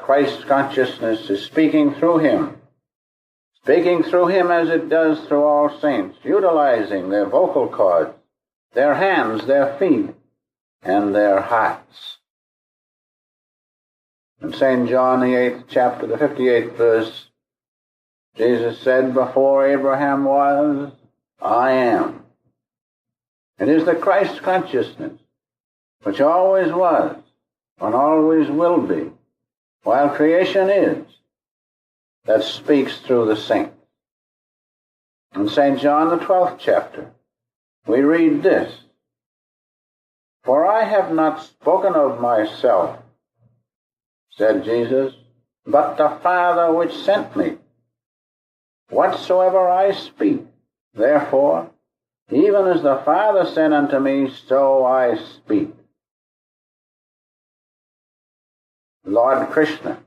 Christ consciousness is speaking through him as it does through all saints, utilizing their vocal cords, their hands, their feet, and their hearts. In St. John, the 8th chapter, the 58th verse, Jesus said, "Before Abraham was, I am." It is the Christ consciousness, which always was and always will be, while creation is, that speaks through the saints. In St. John, the 12th chapter, we read this, "For I have not spoken of myself, said Jesus, but the Father which sent me. Whatsoever I speak, therefore, even as the Father sent unto me, so I speak." Lord Krishna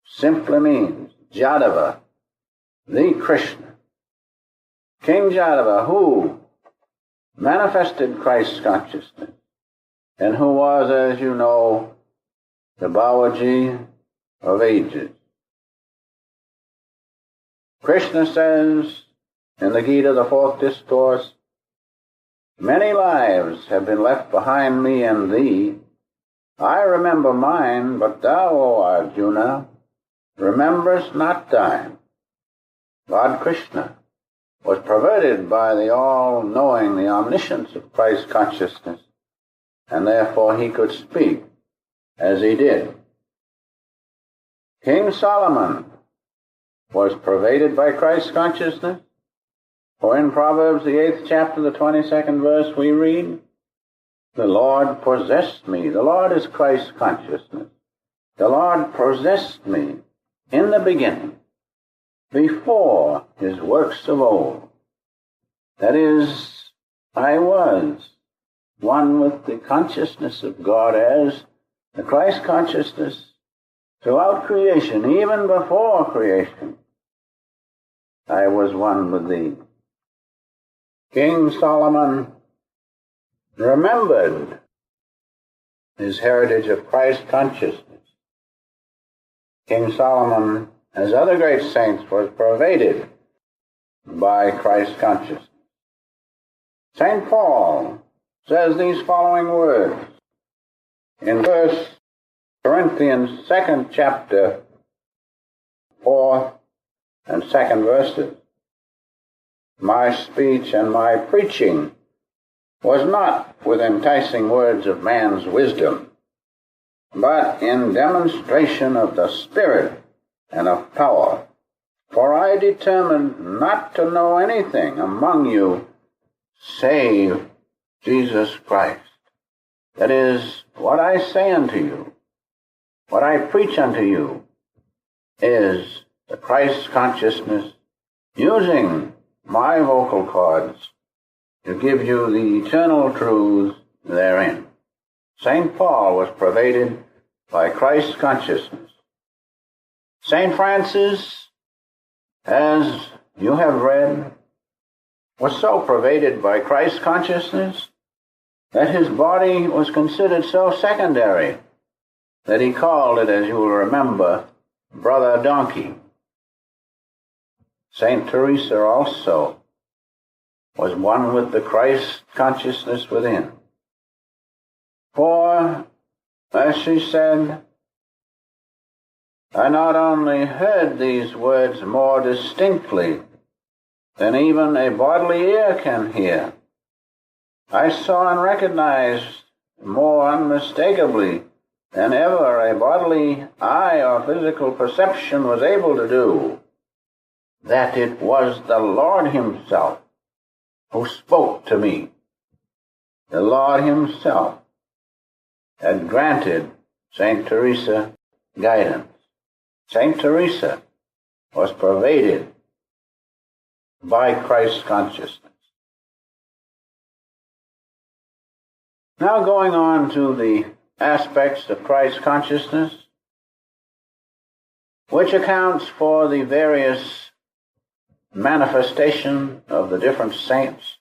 simply means Jadava, the Krishna. King Jadava, who manifested Christ's consciousness, and who was, as you know, the Babji of ages. Krishna says in the Gita, the 4th discourse, "Many lives have been left behind me and thee. I remember mine, but thou, O Arjuna, rememberest not thine." Lord Krishna was perverted by the all-knowing, the omniscience of Christ's consciousness, and therefore he could speak as he did. King Solomon was pervaded by Christ's consciousness, for in Proverbs, the 8th chapter, the 22nd verse, we read, "The Lord possessed me." The Lord is Christ's consciousness. "The Lord possessed me in the beginning, before his works of old." That is, I was one with the consciousness of God as the Christ consciousness throughout creation, even before creation. I was one with thee. King Solomon remembered his heritage of Christ consciousness. King Solomon, as other great saints, was pervaded by Christ consciousness. St. Paul says these following words in 1 Corinthians 2nd chapter, 4th and 2nd verses. "My speech and my preaching was not with enticing words of man's wisdom, but in demonstration of the Spirit and of power. For I determined not to know anything among you save Jesus Christ." That is, what I say unto you, what I preach unto you, is the Christ consciousness using my vocal cords to give you the eternal truths therein. St. Paul was pervaded by Christ's consciousness. St. Francis, as you have read, was so pervaded by Christ's consciousness that his body was considered so secondary that he called it, as you will remember, Brother Donkey. St. Teresa also was one with the Christ consciousness within. For, as she said, I not only heard these words more distinctly than even a bodily ear can hear, I saw and recognized more unmistakably than ever a bodily eye or physical perception was able to do, that it was the Lord himself who spoke to me. The Lord himself had granted St. Teresa guidance. St. Teresa was pervaded by Christ's consciousness. Now going on to the aspects of Christ's consciousness, which accounts for the various manifestation of the different saints,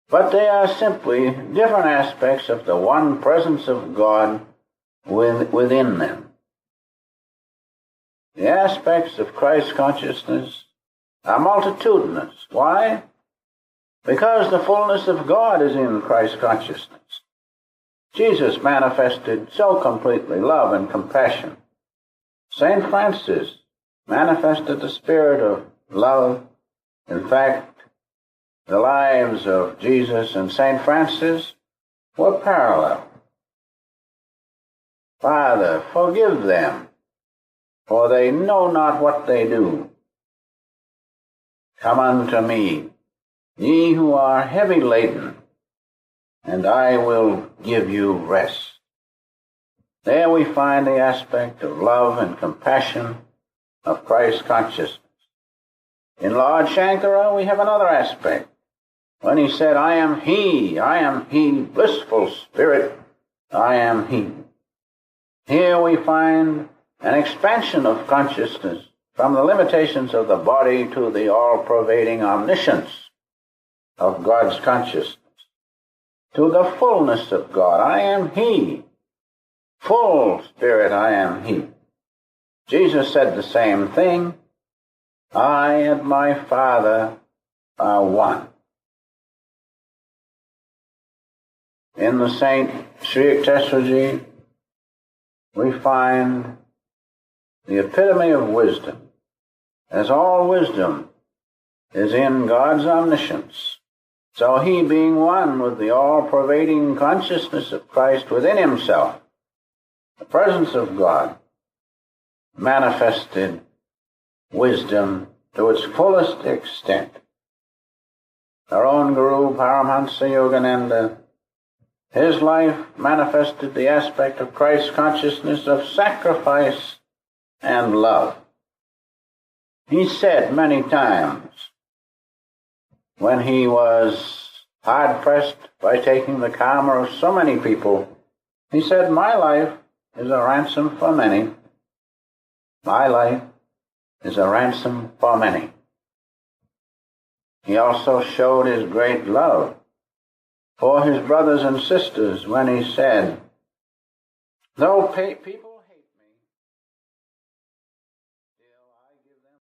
but they are simply different aspects of the one presence of God within them. The aspects of Christ consciousness are multitudinous. Why? Because the fullness of God is in Christ consciousness. Jesus manifested so completely love and compassion. St. Francis manifested the spirit of love. In fact, the lives of Jesus and St. Francis were parallel. Father, forgive them, for they know not what they do. Come unto me, ye who are heavy laden, and I will give you rest. There we find the aspect of love and compassion of Christ consciousness. In Lord Shankara, we have another aspect. When he said, I am he, blissful spirit, I am he. Here we find an expansion of consciousness from the limitations of the body to the all-pervading omniscience of God's consciousness, to the fullness of God. I am he. Full spirit, I am he. Jesus said the same thing. I and my Father are one. In the Saint Sri Yukteswarji, we find the epitome of wisdom, as all wisdom is in God's omniscience. So he, being one with the all-pervading consciousness of Christ within himself, the presence of God, manifested wisdom to its fullest extent. Our own Guru, Paramahansa Yogananda, his life manifested the aspect of Christ's consciousness of sacrifice and love. He said many times, when he was hard-pressed by taking the karma of so many people, he said, my life is a ransom for many. My life is a ransom for many. He also showed his great love for his brothers and sisters when he said, though people